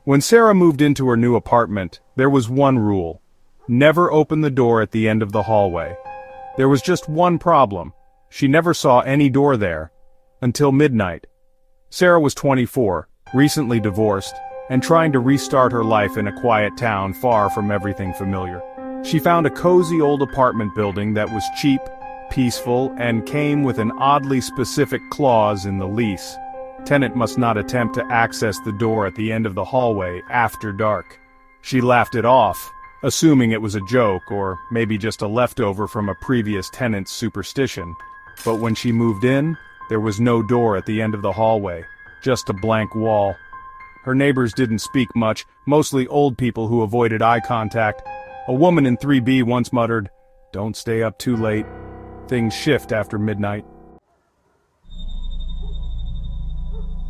When Sarah moved into her new apartment, there was one rule. Never open the door at the end of the hallway. There was just one problem. She never saw any door there. Until midnight. Sarah was 24, recently divorced, and trying to restart her life in a quiet town far from everything familiar. She found a cozy old apartment building that was cheap, peaceful, and came with an oddly specific clause in the lease. Tenant must not attempt to access the door at the end of the hallway after dark. She laughed it off, assuming it was a joke or maybe just a leftover from a previous tenant's superstition. But when she moved in, there was no door at the end of the hallway, just a blank wall. Her neighbors didn't speak much, mostly old people who avoided eye contact. A woman in 3B once muttered, "Don't stay up too late. Things shift after midnight."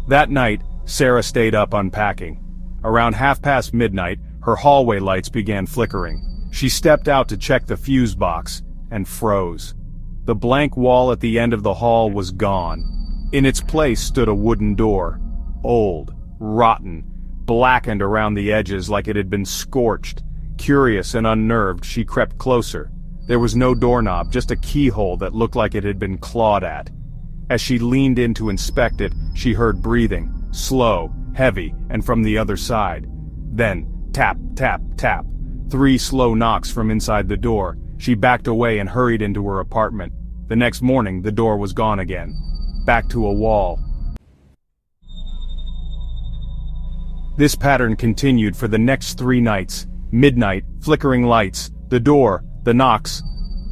That night, Sarah stayed up unpacking. Around midnight, her hallway lights began flickering. She stepped out to check the fuse box, and froze. The blank wall at the end of the hall was gone. In its place stood a wooden door. Old, rotten, blackened around the edges like it had been scorched. Curious and unnerved, she crept closer. There was no doorknob, just a keyhole that looked like it had been clawed at. As she leaned in to inspect it, she heard breathing, slow, heavy, and from the other side. Then, tap, tap, tap. 3 slow knocks from inside the door. She backed away and hurried into her apartment. The next morning, the door was gone again. Back to a wall. This pattern continued for the next 3 nights. Midnight, flickering lights, the door, the knocks.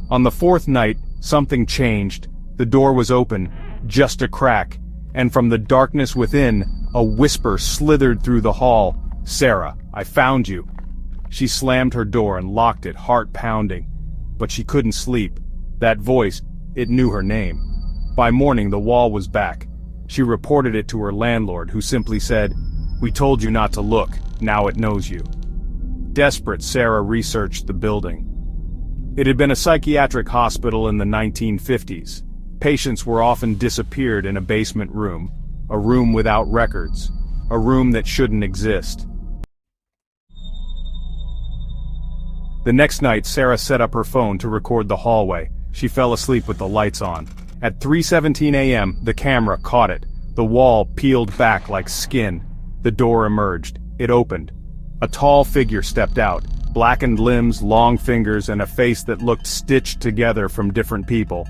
On the 4th night, something changed. The door was open, just a crack, and from the darkness within, a whisper slithered through the hall. "Sarah, I found you." She slammed her door and locked it, heart pounding. But she couldn't sleep. That voice, it knew her name. By morning the wall was back. She reported it to her landlord, who simply said, "We told you not to look, now it knows you." Desperate, Sarah researched the building. It had been a psychiatric hospital in the 1950s. Patients were often disappeared in a basement room, a room without records, a room that shouldn't exist. The next night, Sarah set up her phone to record the hallway. She fell asleep with the lights on. At 3:17 a.m., the camera caught it. The wall peeled back like skin. The door emerged. It opened. A tall figure stepped out, blackened limbs, long fingers, and a face that looked stitched together from different people.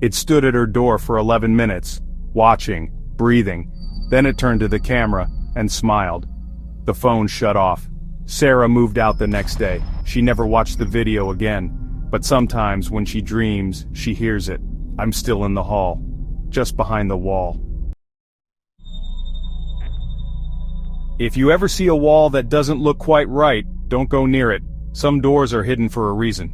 It stood at her door for 11 minutes, watching, breathing. Then it turned to the camera and smiled. The phone shut off. Sarah moved out the next day. She never watched the video again, but sometimes when she dreams, she hears it. "I'm still in the hall, just behind the wall." If you ever see a wall that doesn't look quite right, don't go near it. Some doors are hidden for a reason.